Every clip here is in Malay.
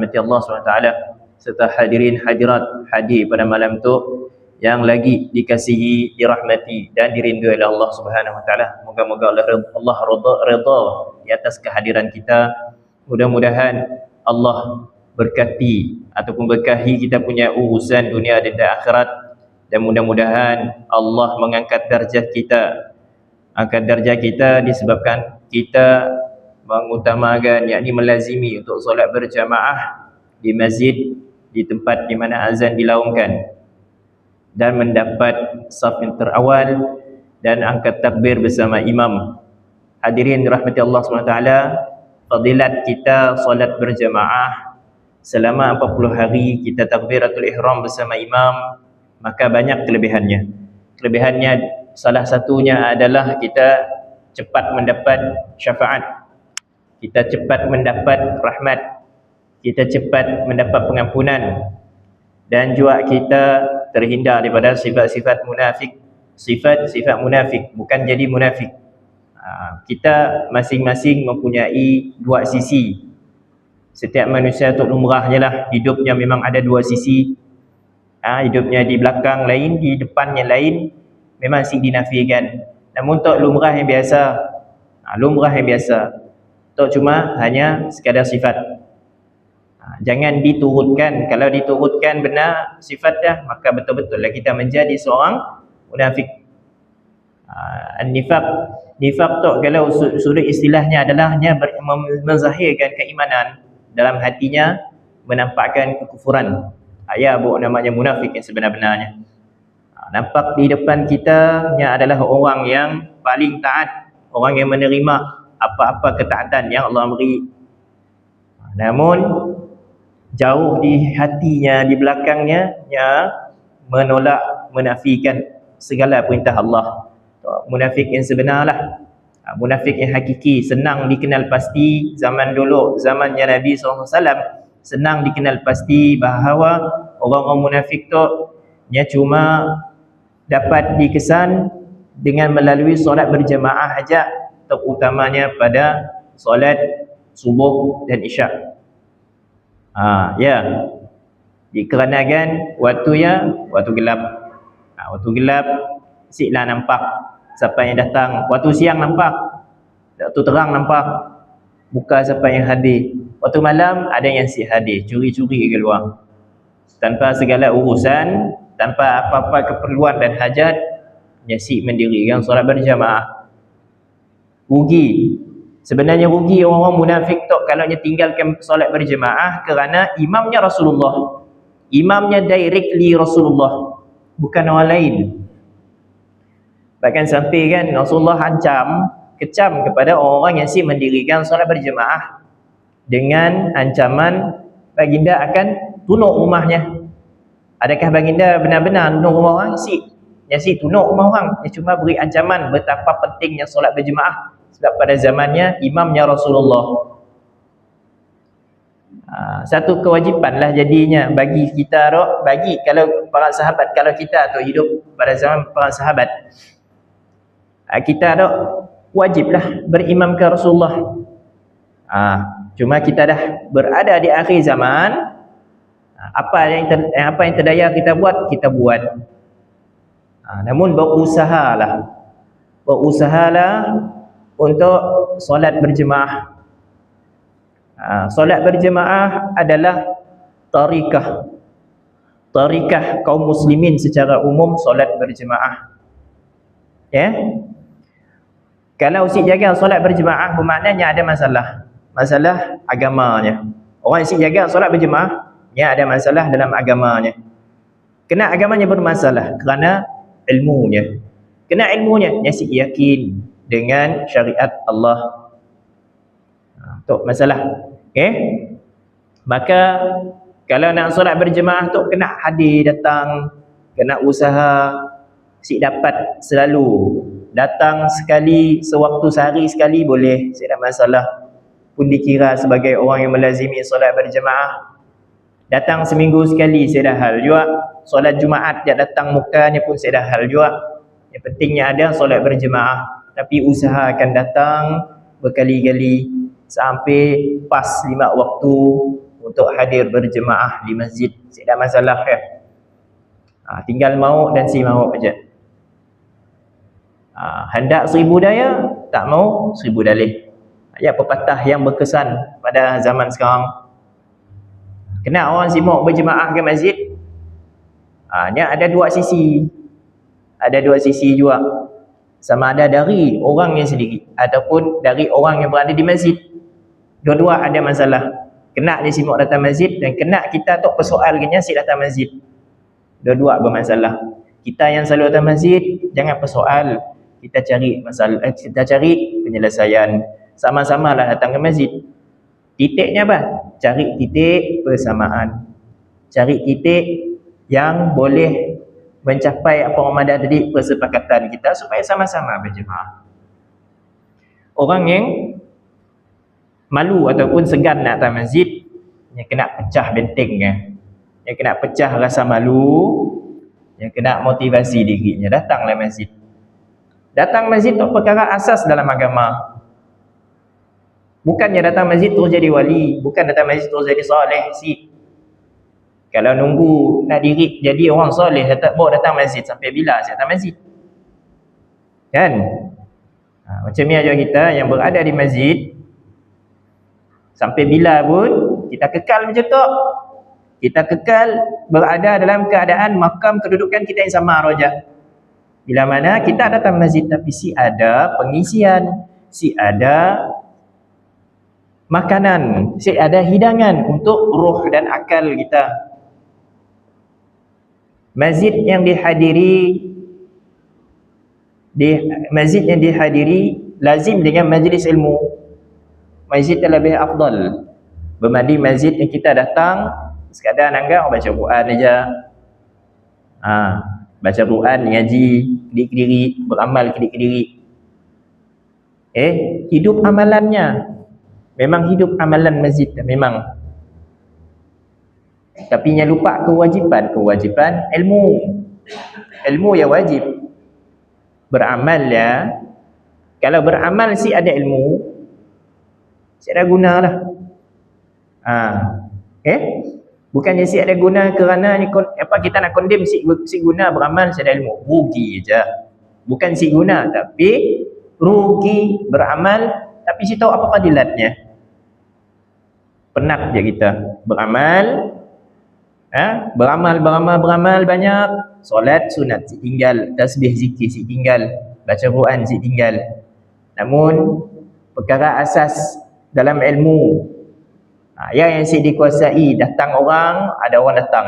dirahmati Allah SWT, serta hadirin hadirat hadir pada malam tu yang lagi dikasihi, dirahmati dan dirindui oleh Allah Subhanahu wa taala. Moga-moga Allah redha di atas kehadiran kita. Mudah-mudahan Allah berkati ataupun berkahi kita punya urusan dunia dan akhirat, dan mudah-mudahan Allah mengangkat darjat kita. Angkat darjat kita disebabkan kita mengutamakan, yakni melazimi untuk solat berjamaah di masjid, di tempat di mana azan dilaungkan, dan mendapat saf yang terawal dan angkat takbir bersama imam. Hadirin dirahmati Allah SWT, fadilat kita solat berjamaah selama 40 hari kita takbiratul ihram bersama imam, maka banyak kelebihannya. Kelebihannya salah satunya adalah kita cepat mendapat syafaat, kita cepat mendapat rahmat, kita cepat mendapat pengampunan, dan juga kita terhindar daripada sifat-sifat munafik. Sifat-sifat munafik, bukan jadi munafik. Kita masing-masing mempunyai dua sisi. Setiap manusia tu lumrahnya lah, hidupnya memang ada dua sisi. Hidupnya di belakang lain, di depannya lain, memang si dinafikan. Namun untuk lumrah yang biasa, tu cuma hanya sekadar sifat. Jangan diturutkan. Kalau diturutkan benar sifatnya, maka betul-betul lah kita menjadi seorang munafik. Nifaq tu kalau sudut istilahnya adalah hanya menzahirkan keimanan, dalam hatinya menampakkan kekufuran. Namanya munafik yang sebenar-benarnya. Nampak di depan kita adalah orang yang paling taat, orang yang menerima apa-apa ketaatan yang Allah beri. Namun jauh di hatinya, di belakangnya menolak, menafikan segala perintah Allah. Munafik yang sebenarlah, munafik yang hakiki, senang dikenal pasti. Zaman dulu, zamannya Nabi SAW, senang dikenal pasti bahawa orang-orang munafik tu cuma dapat dikesan dengan melalui solat berjamaah saja, terutamanya pada solat subuh dan isyak. Dikarenakan waktu gelap. Waktu gelap siklah nampak siapa yang datang. Waktu siang nampak, waktu terang nampak buka siapa yang hadir. Waktu malam ada yang si hadir, curi-curi keluar tanpa segala urusan, tanpa apa-apa keperluan dan hajat, si mendirikan solat berjamaah. Rugi. Sebenarnya rugi orang-orang munafik tu kalau dia tinggalkan solat berjemaah kerana imamnya Rasulullah. Imamnya directly Rasulullah, bukan orang lain. Bahkan sampai kan Rasulullah kecam kepada orang yang mendirikan solat berjemaah dengan ancaman baginda akan tunuk rumahnya. Adakah baginda benar-benar tunuk rumah orang? Tunuk rumah orang. Dia cuma beri ancaman betapa pentingnya solat berjemaah. Sebab pada zamannya imamnya Rasulullah. Satu kewajipan lah jadinya bagi kita kalau para sahabat, kalau kita tu hidup pada zaman para sahabat, kita wajiblah berimamkan Rasulullah. Cuma kita dah berada di akhir zaman, apa yang terdaya kita buat. Namun berusahalah untuk solat berjemaah. Solat berjemaah adalah tarikah kaum muslimin secara umum, solat berjemaah. Kalau jaga solat berjemaah bermaknanya ada masalah agamanya. Orang yang jaga solat berjemaah ada masalah dalam agamanya. Kena agamanya bermasalah kerana ilmunya. Kena ilmunya yakin dengan syariat Allah. Tu masalah. Maka kalau nak solat berjemaah tu kena hadir datang, kena usaha dapat selalu datang sekali, sewaktu sehari sekali boleh, tak ada masalah, pun dikira sebagai orang yang melazimi solat berjemaah. Datang seminggu sekali saya dah hal juga. Solat Jumaat dia datang mukanya pun saya dah hal juga. Yang pentingnya ada solat berjemaah. Tapi usahakan datang berkali-kali sampai pas 5 waktu untuk hadir berjemaah di masjid. Tak ada masalah ya. Tinggal mau dan si mau saja. Hendak 1000 daya, tak mau 1000 dalih. Ayat pepatah yang berkesan pada zaman sekarang. Kena orang sibuk berjemaah ke masjid. Ni ada dua sisi. Ada dua sisi juga. Sama ada dari orangnya sendiri ataupun dari orang yang berada di masjid. Dua-dua ada masalah. Kena dia sibuk datang masjid dan kena kita tak persoal kena si datang masjid. Dua-dua bermasalah. Kita yang selalu datang masjid jangan persoal. Kita cari masalah, kita cari penyelesaian. Sama-sama lah datang ke masjid. Titiknya apa? Cari titik persamaan. Cari titik yang boleh mencapai apa Ramadan tadi, persepakatan kita supaya sama-sama berjemaah. Orang yang malu ataupun segan nak datang masjid, yang kena pecah bentengnya, yang kena pecah rasa malu, yang kena motivasi dirinya, datanglah masjid. Datang masjid itu perkara asas dalam agama. Bukannya datang masjid terus jadi wali, bukan datang masjid terus jadi soleh. Kalau nunggu nak diri jadi orang soleh, tak bawa datang masjid, sampai bila saya datang masjid? Kan? Macam ni aja kita yang berada di masjid, sampai bila pun kita kekal macam tu. Kita kekal berada dalam keadaan makam kedudukan kita yang sama roja. Bila mana kita datang masjid tapi si ada pengisian, si ada makanan, si ada hidangan untuk roh dan akal kita. Masjid yang dihadiri lazim dengan majlis ilmu. Masjid yang lebih afdal berbanding masjid yang kita datang sekadar nanggap baca Quran aja. Baca Quran, ngaji, kediri, beramal kediri. Hidup amalannya memang hidup amalan masjid memang. Tapi yang lupa kewajipan ilmu. Ilmu yang wajib. Beramal ya. Kalau beramal si ada ilmu, si ada guna lah. Bukannya si ada guna kerana kita nak condemn si guna beramal si ada ilmu. Rugi je. Bukan si guna tapi rugi beramal tapi si tahu apa fadilatnya. Penat je kita beramal. Beramal banyak. Solat sunat si tinggal, tasbih zikir si tinggal, baca Quran si tinggal. Namun perkara asas dalam ilmu yang si dikuasai, datang orang, ada orang datang.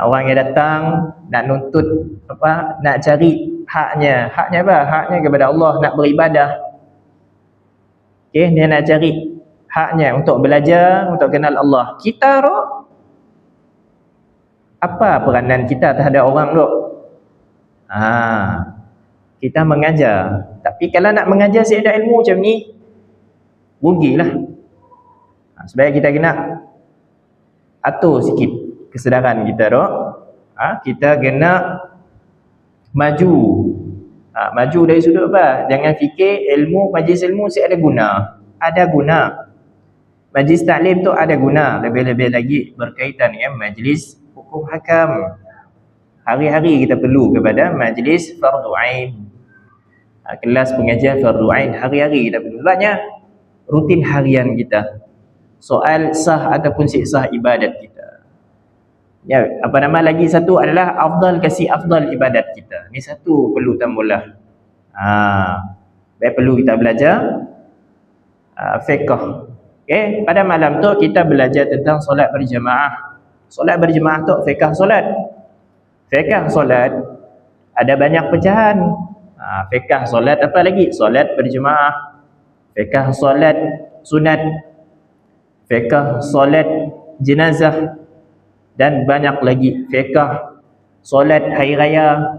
Orang yang datang nak nuntut nak cari haknya. Haknya apa? Haknya kepada Allah, nak beribadah. Dia nak cari haknya untuk belajar, untuk kenal Allah. Kita apa peranan kita terhadap orang tu? Kita mengajar. Tapi kalau nak mengajar si ada ilmu macam ni, rugilah. Sebab kita kena atur sikit kesedaran kita tu. Kita kena maju. Maju dari sudut apa? Jangan fikir ilmu, majlis ilmu si ada guna. Ada guna. Majlis taklim tu ada guna. Lebih-lebih lagi berkaitan dengan majlis hukum hakam. Hari-hari kita perlu kepada majlis fardu ain. Kelas pengajian fardu ain hari-hari kita perlu. Sebabnya rutin harian kita. Soal sah ataupun sah ibadat kita. Ya, lagi satu adalah afdal kasih afdal ibadat kita. Ni satu perlu tambahlah. Baik perlu kita belajar fiqh. Okey, pada malam tu kita belajar tentang solat berjemaah. Solat berjemaah tu fiqh solat. Fiqh solat ada banyak pecahan. Fiqh solat apa lagi? Solat berjemaah. Fiqh solat sunat. Fiqh solat jenazah dan banyak lagi. Fiqh solat hari raya.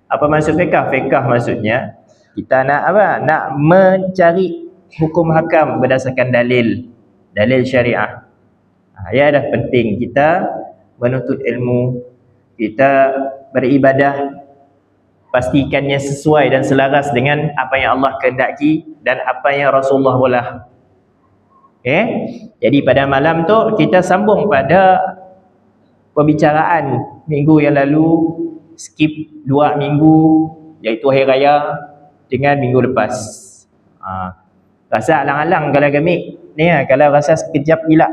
Apa maksud fiqh? Fiqh maksudnya kita nak apa? Nak mencari hukum hakam berdasarkan dalil syariah. Ya dah penting kita menuntut ilmu, kita beribadah pastikannya sesuai dan selaras dengan apa yang Allah kehendaki dan apa yang Rasulullah wala. Okay? Jadi pada malam tu kita sambung pada perbicaraan minggu yang lalu, skip 2 minggu iaitu Hari Raya dengan minggu lepas. Rasa alang-alang kalau kami ni, kalau rasa sekejap gila,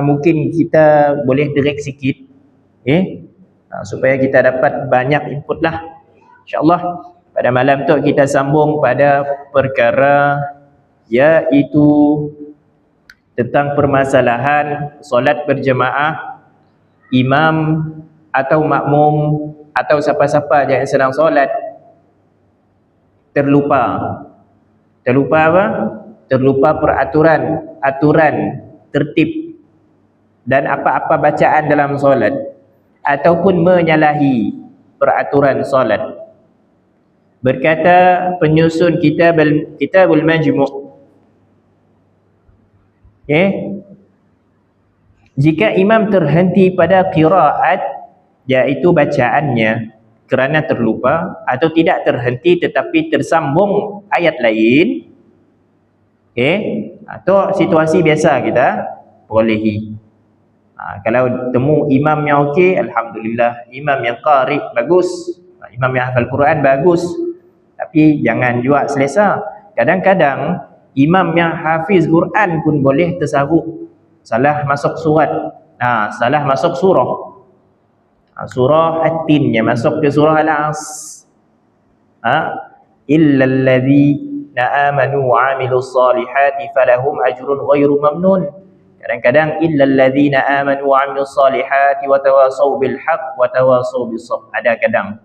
mungkin kita boleh direct sikit, supaya kita dapat banyak input lah. InsyaAllah pada malam tu kita sambung pada perkara iaitu tentang permasalahan solat berjemaah, imam atau makmum atau siapa-siapa yang sedang solat terlupa apa? Terlupa aturan, tertib dan apa-apa bacaan dalam solat, ataupun menyalahi peraturan solat. Berkata penyusun Kitabul Majmu', jika imam terhenti pada qiraat iaitu bacaannya kerana terlupa atau tidak terhenti tetapi tersambung ayat lain, atau situasi biasa kita perolehi. Kalau temu imam yang okey, alhamdulillah. Imam yang qari bagus, imam yang hafal Quran bagus, tapi jangan juga selesa. Kadang-kadang imam yang hafiz Quran pun boleh tersabuk, salah masuk surat, salah masuk surah. Surah At-Tin yang masuk ke surah Al-As, illal ladzina amanu wa amilus solihati falahum ajrun ghairu mamnun. Kadang-kadang illal ladzina amanu wa amilus solihati wa tawasaw bil haqq wa tawasaw bis sabr. Ada kadang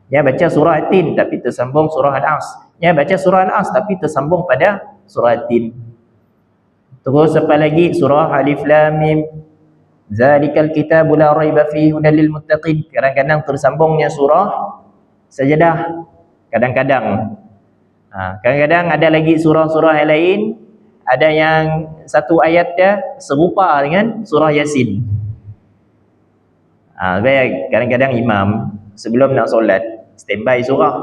dia baca surah At-Tin tapi tersambung surah Al-As, dia baca surah Al-As tapi tersambung pada surah At-Tin. Terus apa lagi? Surah Alif Lam Mim, zalikal kitabu la raiba fihi hudal lil muttaqin. Kadang-kadang tersambungnya surah Sajadah. Kadang-kadang ada lagi surah-surah yang lain, ada yang satu ayatnya serupa dengan surah Yasin. Baik, kadang-kadang imam sebelum nak solat standby surah.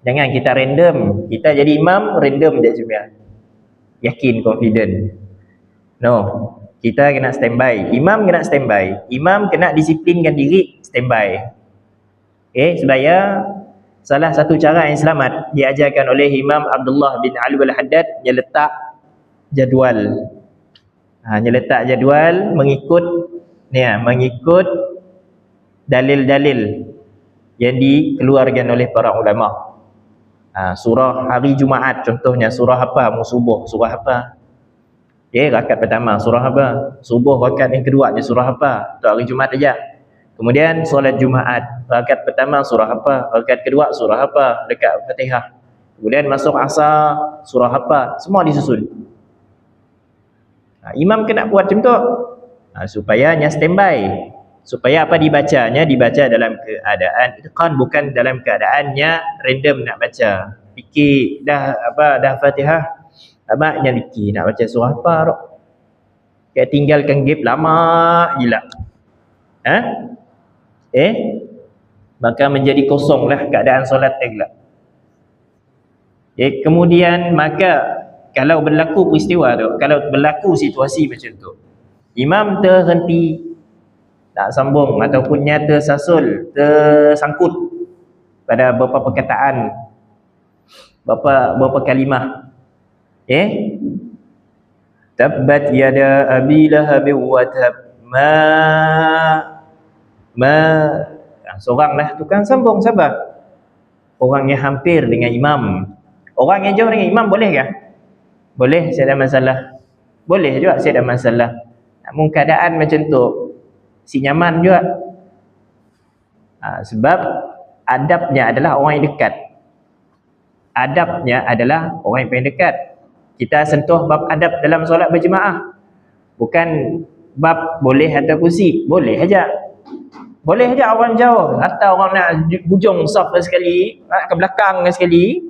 Jangan kita random, kita jadi imam random je sebenarnya. Yakin, confident. No, kita kena standby. Imam kena standby. Imam kena disiplinkan diri standby. Supaya salah satu cara yang selamat diajarkan oleh Imam Abdullah bin Ali al-Haddad, dia letak jadual. Dia letak jadual mengikut dalil-dalil yang dikeluarkan oleh para ulama. Surah hari Jumaat contohnya, surah apa? Subuh, surah apa? Rakaat pertama surah apa? Subuh rakaat yang kedua dia surah apa? Untuk hari Jumaat aja. Kemudian solat Jumaat, rakaat pertama surah apa? Rakaat kedua surah apa? Dekat Fatihah. Kemudian masuk Asar, surah apa? Semua disusun. Imam kena buat macam tu, supaya nya standby. Supaya apa dibacanya? Dibaca dalam keadaan itqan, bukan dalam keadaannya random nak baca. Fikir dah Fatihah, tamatnya fikir nak baca surah apa tu. Kayak tinggalkan gap lama gila. Maka menjadi kosonglah keadaan solat tegak. Kemudian maka kalau berlaku peristiwa tu, kalau berlaku situasi macam tu, imam terhenti tak sambung ataupun tersangkut pada beberapa perkataan, beberapa kalimah. Tabbat yada abi lahab wa tab seorang lah tukang sambung, sabar. Orang yang hampir dengan imam, orang yang jauh dengan imam boleh ke? Boleh, saya ada masalah. Boleh juga, saya ada masalah. Namun keadaan macam tu si nyaman juga. Sebab adabnya adalah orang yang dekat. Adabnya adalah orang yang paling dekat. Kita sentuh bab adab dalam solat berjemaah, bukan bab boleh atau kursi. Boleh aja. Boleh aja orang jauh, atau orang nak bujung saf sekali, nak ke belakang sekali,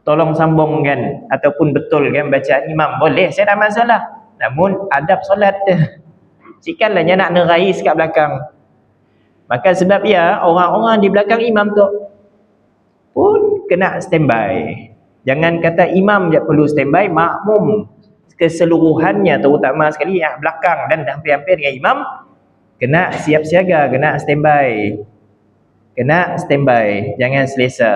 tolong sambungkan ataupun betulkan bacaan imam. Boleh, saya tak masalah. Namun adab solat sikanlah dia nak nerais kat belakang. Maka sebab orang-orang di belakang imam tu pun kena standby. Jangan kata imam je perlu standby, makmum keseluruhannya terutama sekali yang belakang dan hampir-hampir dengan imam kena siap siaga, kena standby. Jangan selesa.